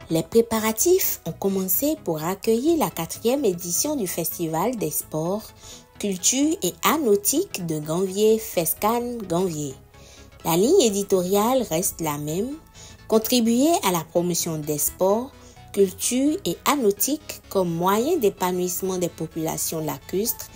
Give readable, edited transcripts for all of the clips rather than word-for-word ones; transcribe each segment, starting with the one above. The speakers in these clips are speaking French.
Les préparatifs ont commencé pour accueillir la 4e édition du Festival des sports, culture et art nautique de Ganvié, FESCAN Ganvié. La ligne éditoriale reste la même, contribuer à la promotion des sports, culture et art nautique comme moyen d'épanouissement des populations lacustres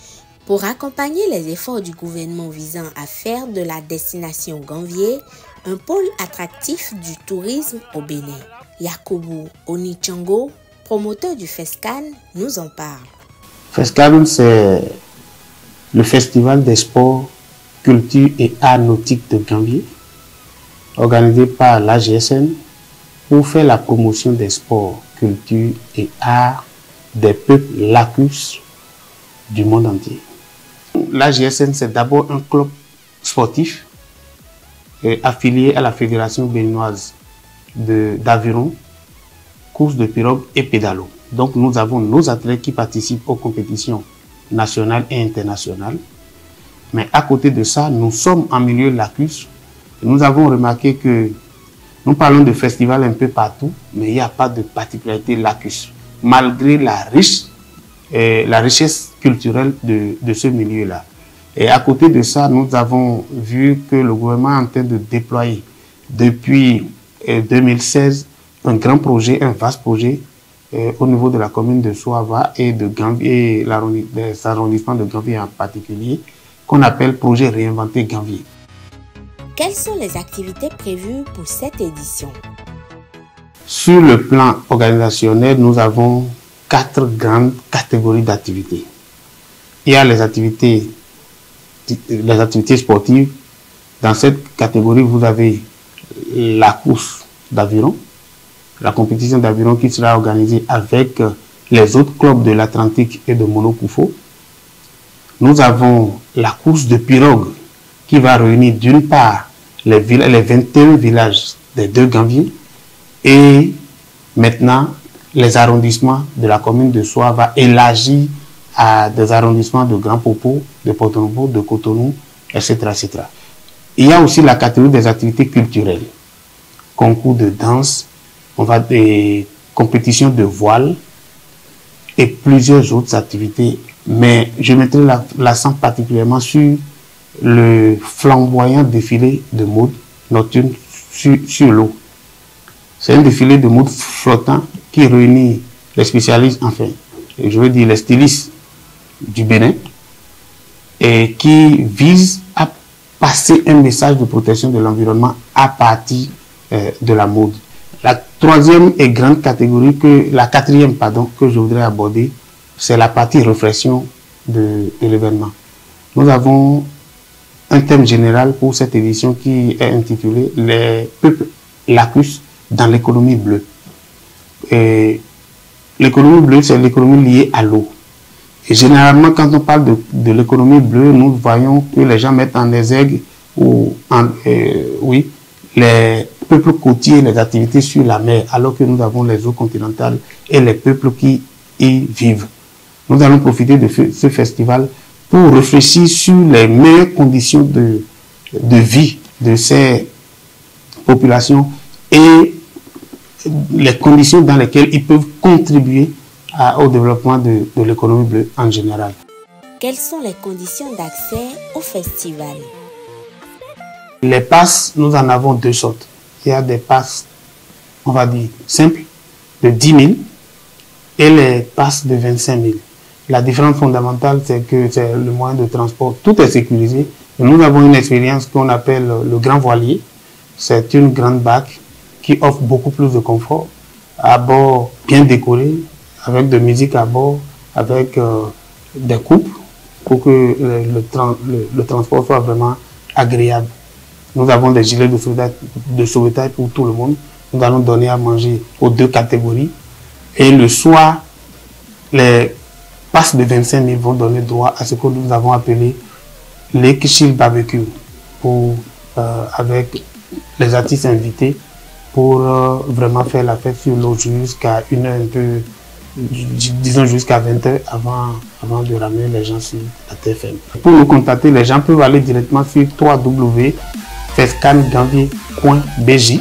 pour accompagner les efforts du gouvernement visant à faire de la destination Ganvié un pôle attractif du tourisme au Bénin. Yakubu Onichango, promoteur du FESCAN, nous en parle. FESCAN, c'est le Festival des sports, culture et art nautique de Ganvié, organisé par l'AGSN pour faire la promotion des sports, culture et art des peuples lacustres du monde entier. L'AGSN, c'est d'abord un club sportif affilié à la Fédération béninoise d'aviron, course de pirogue et pédalo. Donc nous avons nos athlètes qui participent aux compétitions nationales et internationales. Mais à côté de ça, nous sommes en milieu lacustre. Nous avons remarqué que nous parlons de festivals un peu partout, mais il n'y a pas de particularité lacustre, malgré la richesse culturelle de ce milieu-là. Et à côté de ça, nous avons vu que le gouvernement est en train de déployer depuis 2016 un grand projet, un vaste projet au niveau de la commune de Soava et de Ganvié, et les arrondissements de Ganvié en particulier, qu'on appelle projet Réinventer Ganvié. Quelles sont les activités prévues pour cette édition? Sur le plan organisationnel, nous avons 4 grandes catégories d'activités. Il y a les activités sportives. Dans cette catégorie, vous avez la course d'aviron, la compétition d'aviron qui sera organisée avec les autres clubs de l'Atlantique et de Monopoufo. Nous avons la course de pirogue qui va réunir d'une part les 21 villages des 2 Ganvié et maintenant les arrondissements de la commune de Soa va élargir à des arrondissements de Grand Popo, de Porto-Novo, de Cotonou, etc., etc. Il y a aussi la catégorie des activités culturelles, concours de danse, des compétitions de voile et plusieurs autres activités. Mais je mettrai l'accent particulièrement sur le flamboyant défilé de mode nocturne sur l'eau. C'est un défilé de mode flottant qui réunit les spécialistes, enfin, je veux dire les stylistes du Bénin et qui vise à passer un message de protection de l'environnement à partir de la mode. La troisième et grande catégorie, la quatrième, pardon, que je voudrais aborder, c'est la partie réflexion de l'événement. Nous avons un thème général pour cette édition qui est intitulé « Les peuples lacustres dans l'économie bleue ». L'économie bleue, c'est l'économie liée à l'eau. Et généralement, quand on parle de l'économie bleue, nous voyons que les gens mettent en exergue les peuples côtiers, les activités sur la mer, alors que nous avons les eaux continentales et les peuples qui y vivent. Nous allons profiter de ce festival pour réfléchir sur les meilleures conditions de vie de ces populations et les conditions dans lesquelles ils peuvent contribuer au développement de l'économie bleue en général. Quelles sont les conditions d'accès au festival? Les passes, nous en avons 2 sortes. Il y a des passes, on va dire, simples, de 10 000 et les passes de 25 000. La différence fondamentale, c'est que c'est le moyen de transport. Tout est sécurisé. Et nous avons une expérience qu'on appelle le grand voilier. C'est une grande barque qui offre beaucoup plus de confort, à bord bien décoré, avec de musique à bord, avec des coupes pour que le transport soit vraiment agréable. Nous avons des gilets de sauvetage pour tout le monde. Nous allons donner à manger aux 2 catégories. Et le soir, les passes de 25 000 vont donner droit à ce que nous avons appelé les Kichil Barbecue, avec les artistes invités pour vraiment faire la fête sur l'eau jusqu'à une heure un peu, disons jusqu'à 20h avant de ramener les gens sur la TFM. Pour nous contacter, les gens peuvent aller directement sur www.fescanganvier.bj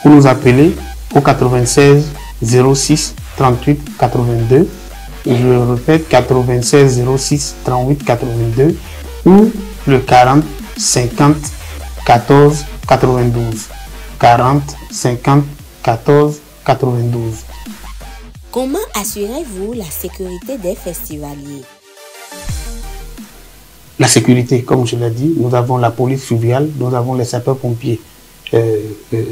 ou nous appeler au 96 06 38 82. Je répète, 96 06 38 82 ou le 40 50 14 92. 40 50 14 92. Comment assurez-vous la sécurité des festivaliers? La sécurité, comme je l'ai dit, nous avons la police fluviale, nous avons les sapeurs-pompiers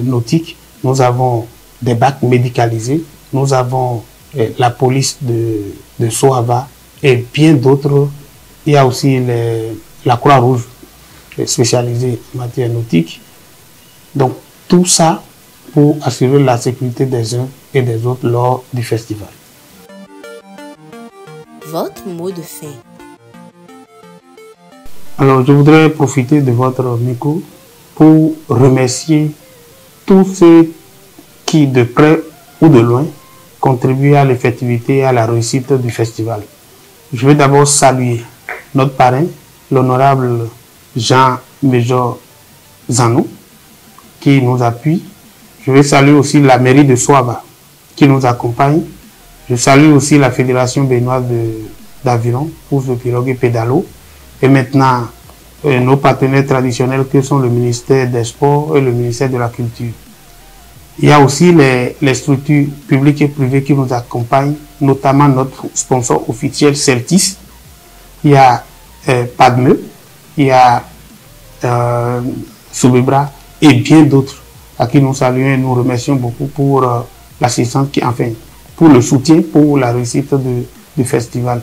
nautiques, nous avons des bacs médicalisés, nous avons la police de Soava et bien d'autres. Il y a aussi la Croix-Rouge spécialisée en matière nautique. Donc tout ça pour assurer la sécurité des uns et des autres lors du festival. Votre mot de fin. Alors, je voudrais profiter de votre micro pour remercier tous ceux qui, de près ou de loin, contribuent à l'effectivité et à la réussite du festival. Je vais d'abord saluer notre parrain, l'honorable Jean-Major Zanou, qui nous appuie. Je vais saluer aussi la mairie de Soava, qui nous accompagne. Je salue aussi la Fédération béninoise d'aviron pour ce pirogue pédalo. Et maintenant, nos partenaires traditionnels que sont le ministère des Sports et le ministère de la Culture. Il y a aussi les structures publiques et privées qui nous accompagnent, notamment notre sponsor officiel Celtis. Il y a Padme, il y a Soubebra et bien d'autres à qui nous saluons et nous remercions beaucoup pour l'assistance, pour le soutien, pour la réussite du festival.